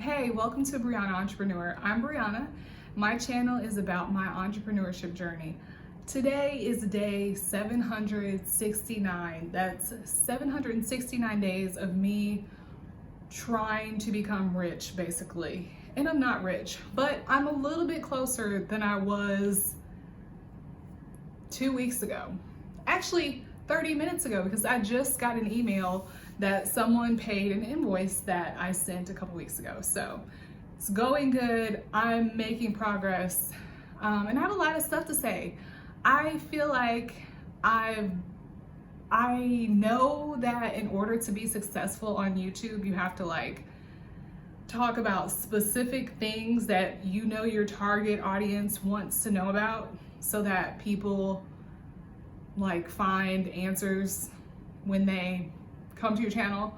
Hey, welcome to Brianna Entrepreneur. I'm Brianna. My channel is about my entrepreneurship journey. Today is day 769. That's 769 days of me trying to become rich, basically. And I'm not rich, but I'm a little bit closer than I was 2 weeks ago. Actually, 30 minutes ago, because I just got an email that someone paid an invoice that I sent a couple weeks ago. So it's going good. I'm making progress. And I have a lot of stuff to say. I feel like I know that in order to be successful on YouTube, you have to talk about specific things that you know your target audience wants to know about, so that people find answers when they come to your channel.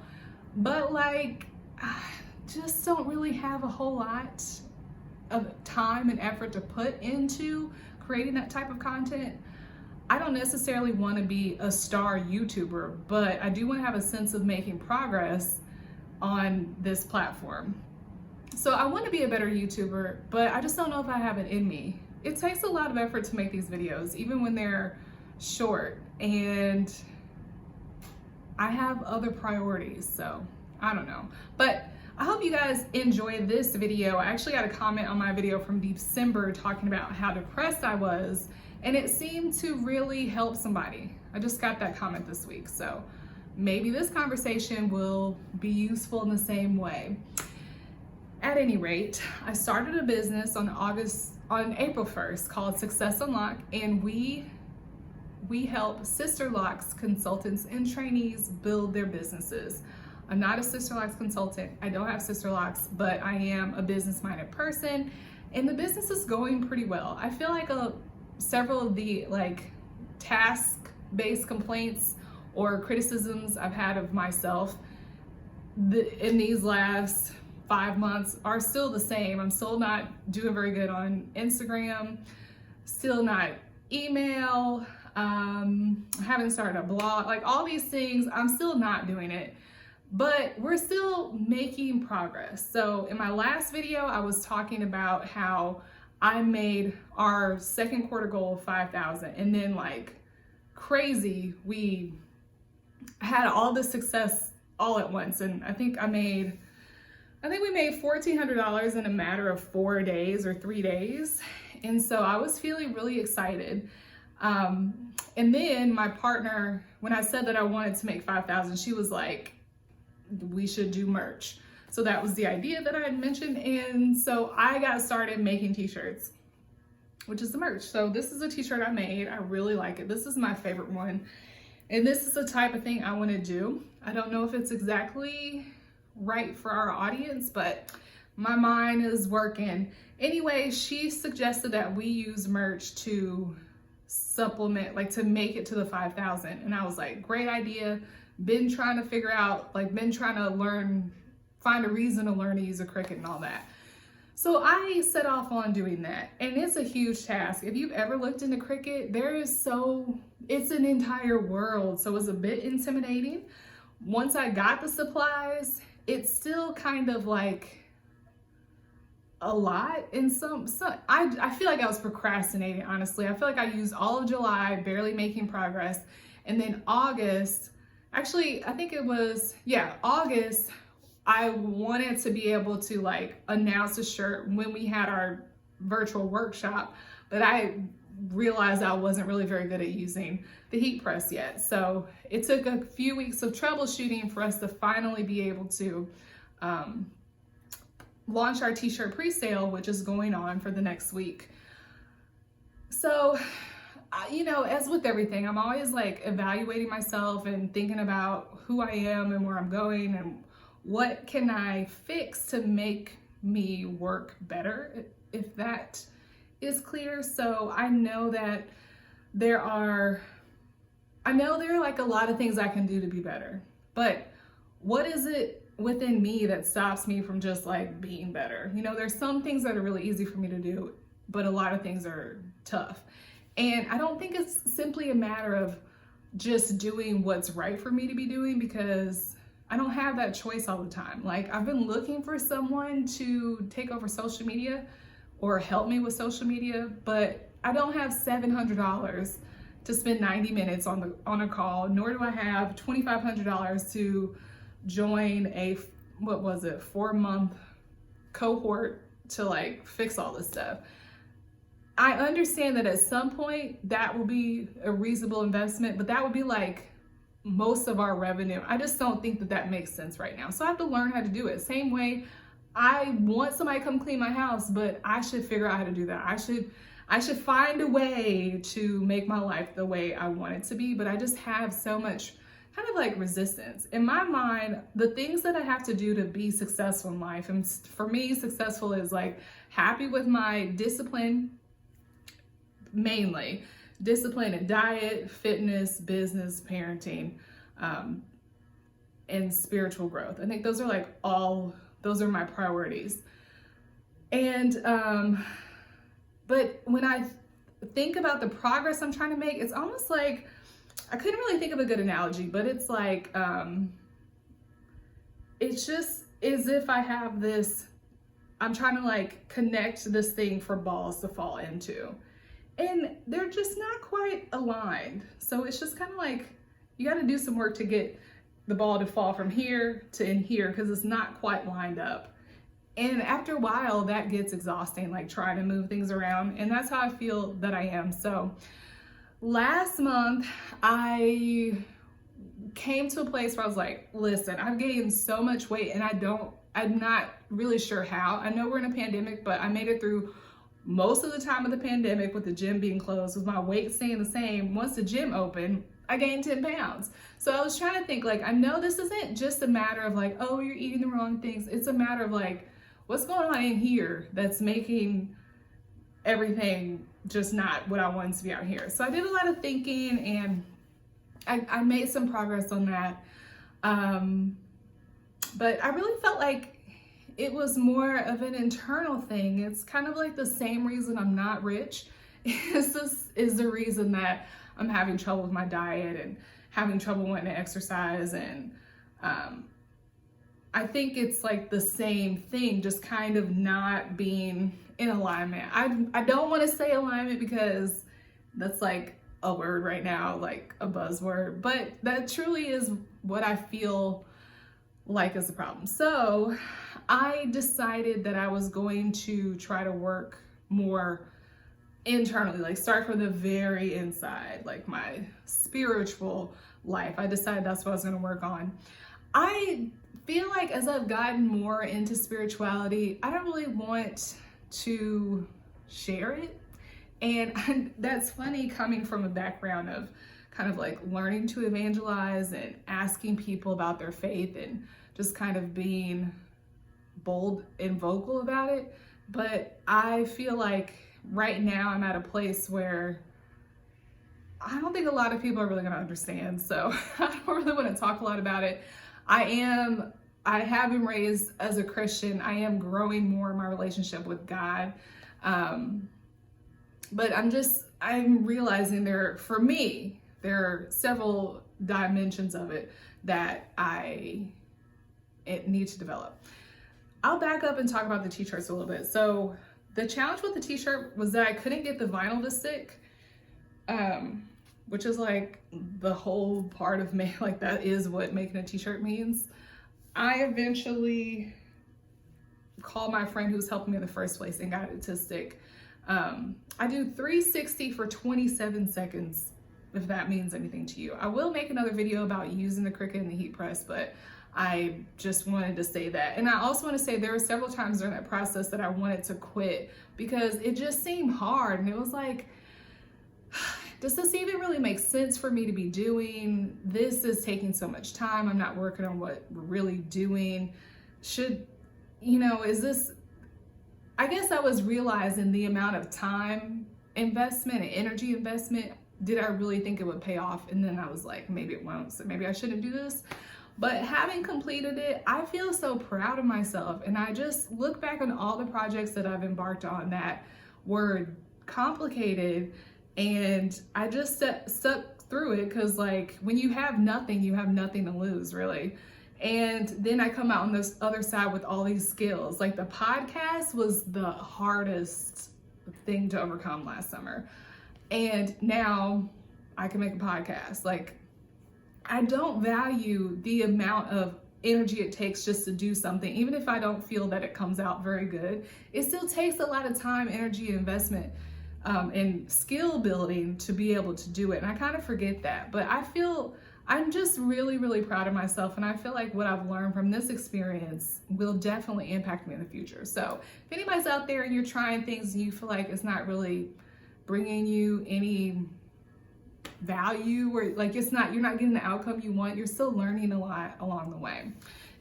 But I just don't really have a whole lot of time and effort to put into creating that type of content. I don't necessarily want to be a star YouTuber, but I do want to have a sense of making progress on this platform. So I want to be a better YouTuber, but I just don't know if I have it in me. It takes a lot of effort to make these videos, even when they're short, and I have other priorities, so I don't know. But I hope you guys enjoy this video. I actually got a comment on my video from December talking about how depressed I was, and it seemed to really help somebody. I just got that comment this week, so maybe this conversation will be useful in the same way. At any rate, I started a business on April 1st called Success Unlock, and we help Sister Locks consultants and trainees build their businesses. I'm not a Sister Locks consultant. I don't have Sister Locks, but I am a business-minded person, and the business is going pretty well. I feel like several of the task-based complaints or criticisms I've had of myself in these last 5 months are still the same. I'm still not doing very good on Instagram, still not email. I haven't started a blog, all these things, I'm still not doing it, but we're still making progress. So in my last video, I was talking about how I made our second quarter goal of 5,000, and then crazy, we had all this success all at once. And I think we made $1,400 in a matter of 4 days or 3 days. And so I was feeling really excited. And then my partner, when I said that I wanted to make 5,000, she was like, we should do merch. So that was the idea that I had mentioned. And so I got started making t-shirts, which is the merch. So this is a t-shirt I made. I really like it. This is my favorite one. And this is the type of thing I want to do. I don't know if it's exactly right for our audience, but my mind is working. Anyway, she suggested that we use merch to supplement, to make it to the 5,000. And I was like, great idea. Been trying to figure out, been trying to find a reason to learn to use a Cricut and all that. So I set off on doing that. And it's a huge task. If you've ever looked into Cricut, it's an entire world. So it's a bit intimidating. Once I got the supplies, it's still kind of a lot. And I feel like I was procrastinating, honestly. I feel like I used all of July barely making progress. And then August, actually, I think it was, August, I wanted to be able to announce a shirt when we had our virtual workshop, but I realized I wasn't really very good at using the heat press yet. So it took a few weeks of troubleshooting for us to finally be able to launch our t-shirt pre-sale, which is going on for the next week. So, as with everything, I'm always evaluating myself and thinking about who I am and where I'm going and what can I fix to make me work better, if that is clear. So I know that there are a lot of things I can do to be better, but what is it within me that stops me from just being better? There's some things that are really easy for me to do, but a lot of things are tough. And I don't think it's simply a matter of just doing what's right for me to be doing, because I don't have that choice all the time. Like, I've been looking for someone to take over social media or help me with social media, but I don't have $700 to spend 90 minutes on a call, nor do I have $2,500 to join a, what was it, 4-month cohort to like fix all this stuff. I understand that at some point that will be a reasonable investment, but that would be like most of our revenue. I just don't think that that makes sense right now. So I have to learn how to do it. Same way I want somebody to come clean my house, but I should figure out how to do that. I should find a way to make my life the way I want it to be, but I just have so much kind of like resistance. In my mind, the things that I have to do to be successful in life, and for me, successful is like happy with my discipline, mainly discipline in diet, fitness, business, parenting, and spiritual growth. I think those are like those are my priorities. And but when I think about the progress I'm trying to make, it's almost like, I couldn't really think of a good analogy, but it's like, it's just as if I have this, I'm trying to like connect this thing for balls to fall into. And they're just not quite aligned. So it's just kind of like, you got to do some work to get the ball to fall from here to in here, because it's not quite lined up. And after a while, that gets exhausting, like trying to move things around. And that's how I feel that I am. So last month, I came to a place where I was like, listen, I've gained so much weight and I'm not really sure how. I know we're in a pandemic, but I made it through most of the time of the pandemic with the gym being closed, with my weight staying the same. Once the gym opened, I gained 10 pounds. So I was trying to think, like, I know this isn't just a matter of like, oh, you're eating the wrong things. It's a matter of like, what's going on in here that's making everything just not what I want to be out here. So I did a lot of thinking, and I made some progress on that. But I really felt like it was more of an internal thing. It's kind of like the same reason I'm not rich is the reason that I'm having trouble with my diet and having trouble wanting to exercise. And I think it's like the same thing, just kind of not being in alignment. I don't want to say alignment because that's like a word right now, like a buzzword, but that truly is what I feel like is the problem. So I decided that I was going to try to work more internally, like start from the very inside, like my spiritual life. I decided that's what I was going to work on. I feel like as I've gotten more into spirituality, I don't really want to share it. And that's funny, coming from a background of kind of like learning to evangelize and asking people about their faith and just kind of being bold and vocal about it. But I feel like right now I'm at a place where I don't think a lot of people are really going to understand. So I don't really want to talk a lot about it. I have been raised as a Christian. I am growing more in my relationship with God. But I'm realizing for me, there are several dimensions of it that it needs to develop. I'll back up and talk about the t-shirts a little bit. So the challenge with the t-shirt was that I couldn't get the vinyl to stick, which is like the whole part of me, like that is what making a t-shirt means. I eventually called my friend who's helping me in the first place and got it to stick. I do 360 for 27 seconds, if that means anything to you. I will make another video about using the Cricut and the heat press, but I just wanted to say that. And I also want to say there were several times during that process that I wanted to quit because it just seemed hard. And it was like, does this even really make sense for me to be doing? This is taking so much time. I'm not working on what we're really doing. Is this, I guess I was realizing the amount of time investment and energy investment. Did I really think it would pay off? And then I was like, maybe it won't. So maybe I shouldn't do this. But having completed it, I feel so proud of myself. And I just look back on all the projects that I've embarked on that were complicated. And I just stuck through it because, like, when you have nothing to lose, really. And then I come out on this other side with all these skills. Like the podcast was the hardest thing to overcome last summer. And now I can make a podcast. Like, I don't value the amount of energy it takes just to do something. Even if I don't feel that it comes out very good, it still takes a lot of time, energy, investment, and skill building to be able to do it. And I kind of forget that. But I'm just really, really proud of myself. And I feel like what I've learned from this experience will definitely impact me in the future. So if anybody's out there and you're trying things and you feel like it's not really bringing you any value, or like you're not getting the outcome you want, you're still learning a lot along the way.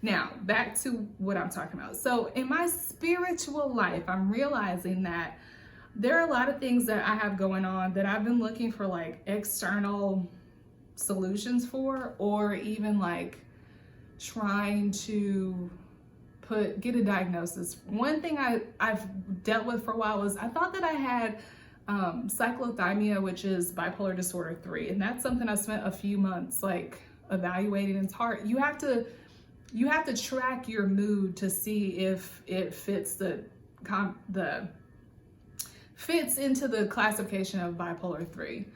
Now, back to what I'm talking about. So in my spiritual life, I'm realizing that there are a lot of things that I have going on that I've been looking for like external solutions for, or even like trying to get a diagnosis. One thing I've dealt with for a while was I thought that I had cyclothymia, which is bipolar disorder 3, and that's something I spent a few months like evaluating. It's hard. You have to track your mood to see if it fits fits into the classification of bipolar 3.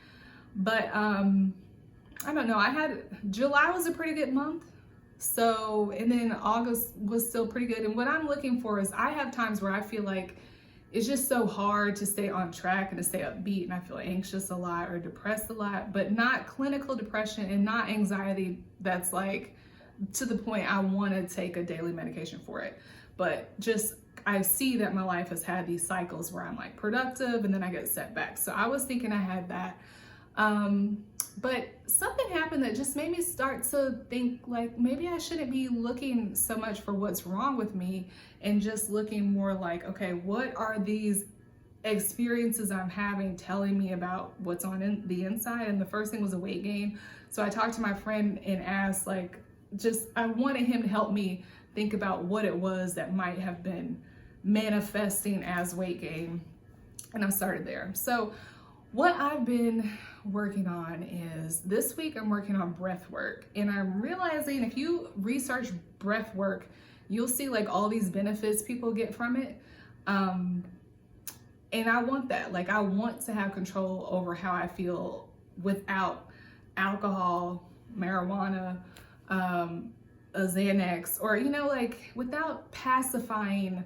But I don't know. July was a pretty good month. So, and then August was still pretty good. And what I'm looking for is I have times where I feel like it's just so hard to stay on track and to stay upbeat, and I feel anxious a lot or depressed a lot, but not clinical depression and not anxiety that's like to the point I want to take a daily medication for it. But just I see that my life has had these cycles where I'm like productive and then I get setbacks. So I was thinking I had that. But something happened that just made me start to think like maybe I shouldn't be looking so much for what's wrong with me and just looking more like, okay, what are these experiences I'm having telling me about what's on the inside? And the first thing was a weight gain. So I talked to my friend and asked I wanted him to help me think about what it was that might have been manifesting as weight gain. And I started there. So what I've been working on is this week I'm working on breath work, and I'm realizing if you research breath work, you'll see like all these benefits people get from it. And I want that. Like I want to have control over how I feel without alcohol, marijuana, a Xanax, or like without pacifying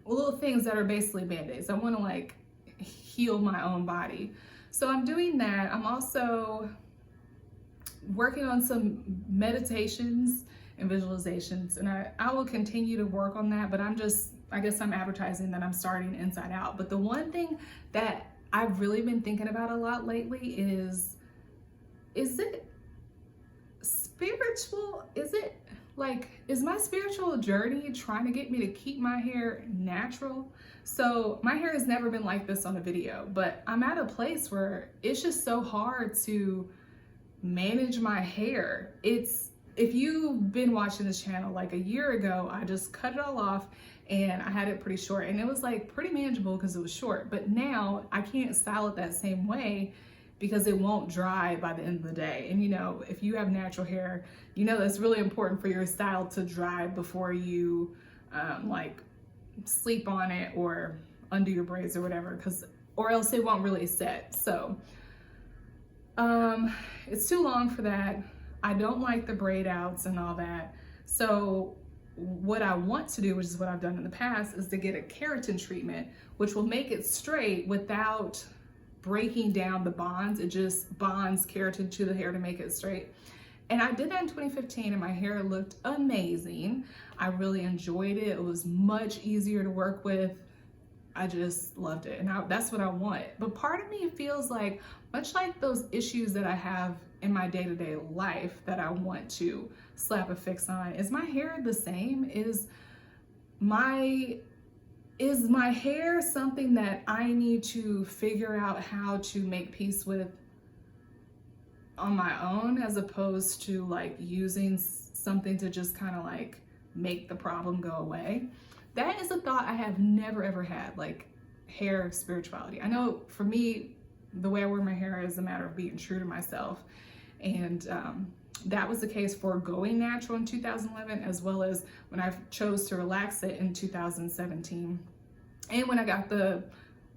little things that are basically band-aids. I want to like heal my own body. So I'm doing that. I'm also working on some meditations and visualizations, and I will continue to work on that, but I guess I'm advertising that I'm starting inside out. But the one thing that I've really been thinking about a lot lately is it spiritual? Is my spiritual journey trying to get me to keep my hair natural? So my hair has never been like this on a video, but I'm at a place where it's just so hard to manage my hair. If you've been watching this channel, like a year ago, I just cut it all off and I had it pretty short, and it was like pretty manageable because it was short. But now I can't style it that same way because it won't dry by the end of the day. And if you have natural hair, that's really important for your style to dry before you like sleep on it or undo your braids or whatever, or else it won't really set. So it's too long for that. I don't like the braid outs and all that. So what I want to do, which is what I've done in the past, is to get a keratin treatment, which will make it straight without breaking down the bonds. It just bonds keratin to the hair to make it straight. And I did that in 2015 and my hair looked amazing. I really enjoyed it. It was much easier to work with. I just loved it, and that's what I want. But part of me feels like, much like those issues that I have in my day-to-day life that I want to slap a fix on, is my hair the same? Is my hair something that I need to figure out how to make peace with on my own, as opposed to like using something to just kind of like make the problem go away? That is a thought I have never ever had, like hair spirituality. I know for me, the way I wear my hair is a matter of being true to myself. And that was the case for going natural in 2011, as well as when I chose to relax it in 2017. And when I got the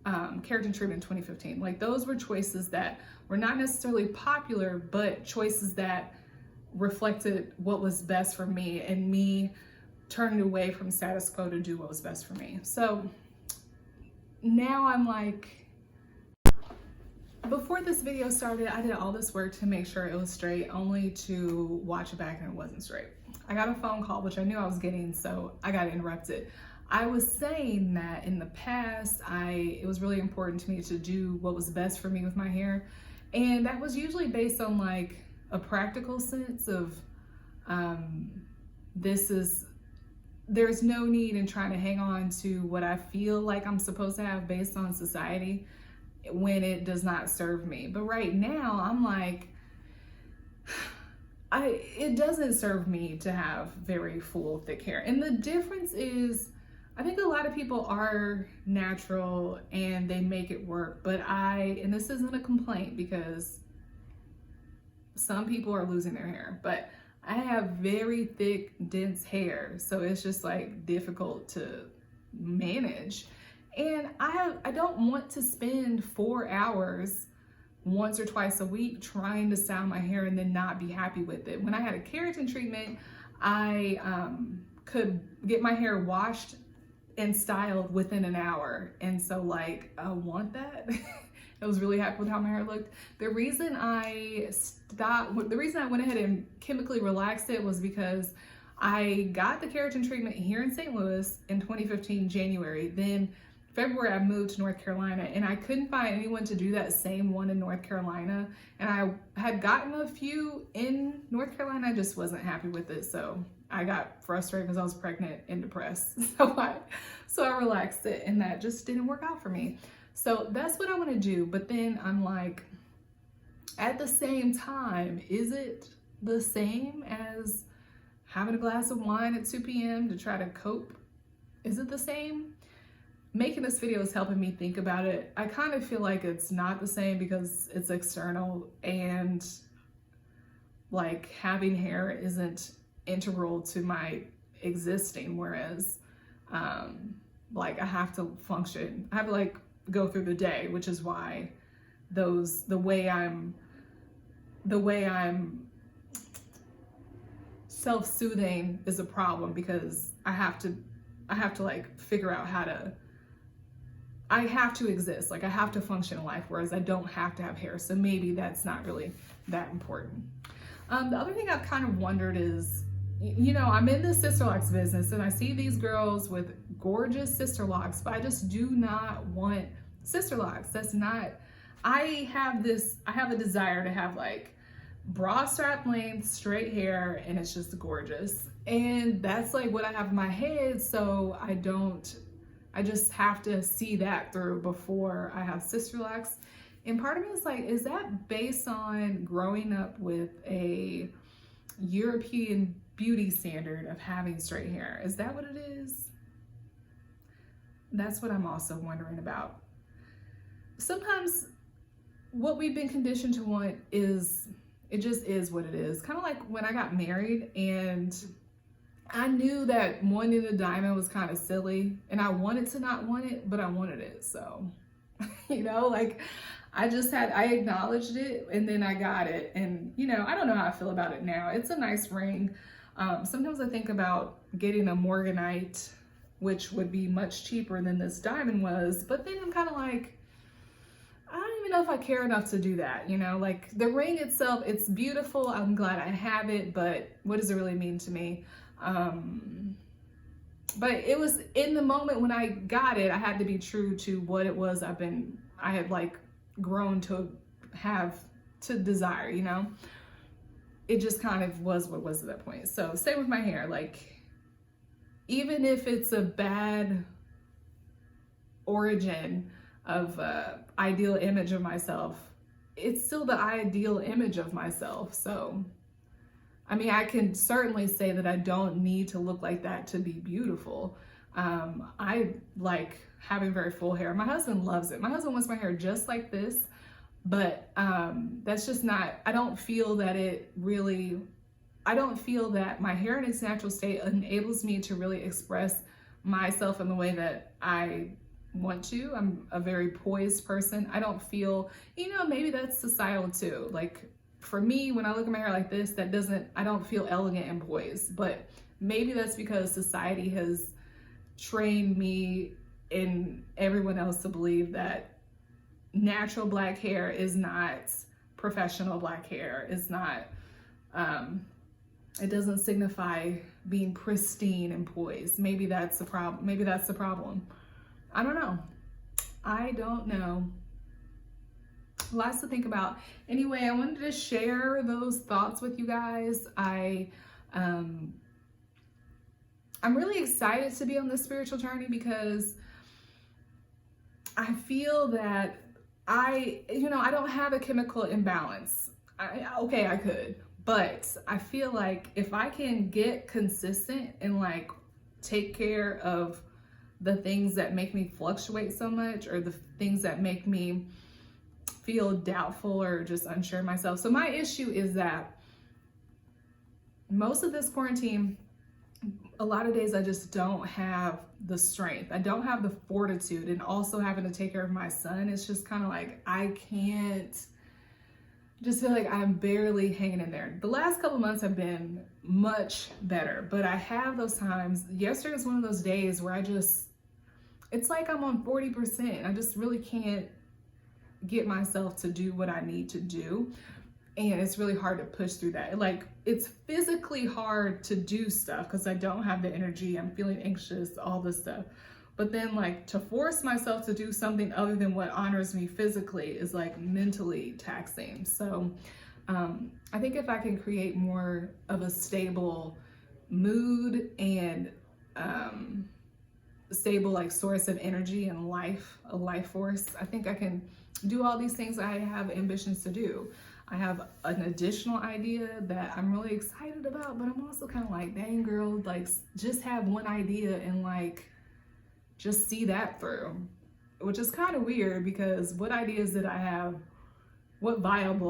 keratin treatment in 2015. Like, those were choices that were not necessarily popular, but choices that reflected what was best for me, and me turning away from status quo to do what was best for me. So now I'm like, before this video started, I did all this work to make sure it was straight, only to watch it back and it wasn't straight. I got a phone call, which I knew I was getting, so I got interrupted. I was saying that in the past, it was really important to me to do what was best for me with my hair. And that was usually based on like a practical sense of, there's no need in trying to hang on to what I feel like I'm supposed to have based on society when it does not serve me. But right now I'm like, it doesn't serve me to have very full, thick hair. And the difference is, I think a lot of people are natural and they make it work, but and this isn't a complaint because some people are losing their hair, but I have very thick, dense hair, so it's just like difficult to manage. And I don't want to spend 4 hours once or twice a week trying to style my hair and then not be happy with it. When I had a keratin treatment, I could get my hair washed and styled within an hour. And so like, I want that. I was really happy with how my hair looked. The reason I went ahead and chemically relaxed it was because I got the keratin treatment here in St. Louis in 2015, January. Then February, I moved to North Carolina, and I couldn't find anyone to do that same one in North Carolina. And I had gotten a few in North Carolina, I just wasn't happy with it. So I got frustrated because I was pregnant and depressed. So I relaxed it, and that just didn't work out for me. So that's what I want to do. But then I'm like, at the same time, is it the same as having a glass of wine at 2 p.m. to try to cope? Is it the same? Making this video is helping me think about it. I kind of feel like it's not the same because it's external, and like having hair isn't integral to my existing, whereas like I have to function. I have to like go through the day, which is why the way I'm self-soothing is a problem, because I have to like figure out how to, I have to exist, like I have to function in life, whereas I don't have to have hair. So maybe that's not really that important. The other thing I've kind of wondered is, you know, I'm in the sister locks business and I see these girls with gorgeous sister locks, but I just do not want sister locks. That's not, I have a desire to have like bra strap length, straight hair, and it's just gorgeous. And that's like what I have in my head. So I just have to see that through before I have sister locks. And part of me is like, is that based on growing up with a European beauty standard of having straight hair? Is that what it is? That's what I'm also wondering about. Sometimes what we've been conditioned to want is, it just is what it is. Kind of like when I got married, and I knew that wanting a diamond was kind of silly, and I wanted to not want it, but I wanted it. So, you know, like I acknowledged it, and then I got it. And, you know, I don't know how I feel about it now. It's a nice ring. Sometimes I think about getting a morganite, which would be much cheaper than this diamond was. But then I'm kind of like, I don't even know if I care enough to do that. You know, like the ring itself, it's beautiful. I'm glad I have it, but what does it really mean to me? But it was in the moment when I got it, I had to be true to what it was I had like grown to have, to desire, you know? It just kind of was what was at that point. So same with my hair, like even if it's a bad origin of ideal image of myself, it's still the ideal image of myself. So I mean, I can certainly say that I don't need to look like that to be beautiful. I like having very full hair. My husband loves it. My husband wants my hair just like this, but that's just not, I don't feel that it really I don't feel that my hair in its natural state enables me to really express myself in the way that I want to. I'm a very poised person. I don't feel, maybe that's societal too. Like for me, when I look at my hair like this, I don't feel elegant and poised, but maybe that's because society has trained me and everyone else to believe that natural black hair is not professional black hair. It's not, it doesn't signify being pristine and poised. Maybe that's the problem. Maybe that's the problem. I don't know. I don't know. Lots to think about. Anyway, I wanted to share those thoughts with you guys. I'm really excited to be on this spiritual journey because I feel that I don't have a chemical imbalance. I could. But I feel like if I can get consistent and like take care of the things that make me fluctuate so much, or the things that make me feel doubtful or just unsure of myself. So my issue is that most of this quarantine, a lot of days I just don't have the strength. I don't have the fortitude, and also having to take care of my son. It's just kind of like, I can't. Just feel like I'm barely hanging in there. The last couple months have been much better, but I have those times. Yesterday was one of those days where it's like I'm on 40%. I just really can't get myself to do what I need to do. And it's really hard to push through that. Like, it's physically hard to do stuff because I don't have the energy. I'm feeling anxious, all this stuff. But then like to force myself to do something other than what honors me physically is like mentally taxing. So I think if I can create more of a stable mood and stable like source of energy and a life force, I think I can do all these things I have ambitions to do. I have an additional idea that I'm really excited about, but I'm also kind of like, dang girl, like just have one idea and like just see that through, which is kind of weird because what viable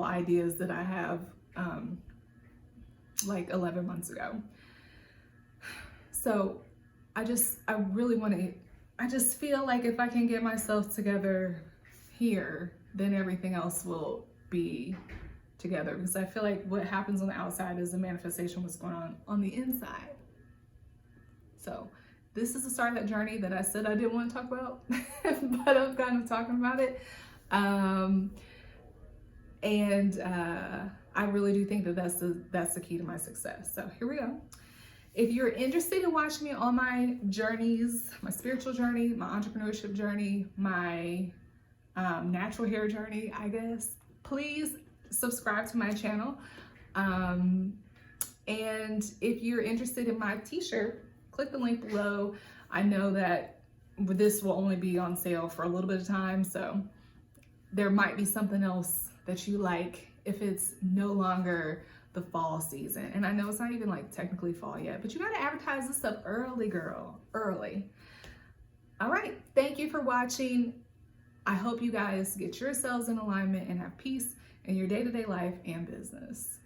ideas did I have like 11 months ago? So I just feel like if I can get myself together here, then everything else will be together, because I feel like what happens on the outside is a manifestation of what's going on the inside. So this is the start of that journey that I said I didn't want to talk about, but I'm kind of talking about it. I really do think that that's the key to my success. So here we go. If you're interested in watching me on my journeys, my spiritual journey, my entrepreneurship journey, my natural hair journey, I guess, please subscribe to my channel. And if you're interested in my t-shirt, click the link below. I know that this will only be on sale for a little bit of time, so there might be something else that you like if it's no longer the fall season. And I know it's not even like technically fall yet, but you gotta advertise this stuff early, girl, early. All right, thank you for watching. I hope you guys get yourselves in alignment and have peace in your day-to-day life and business.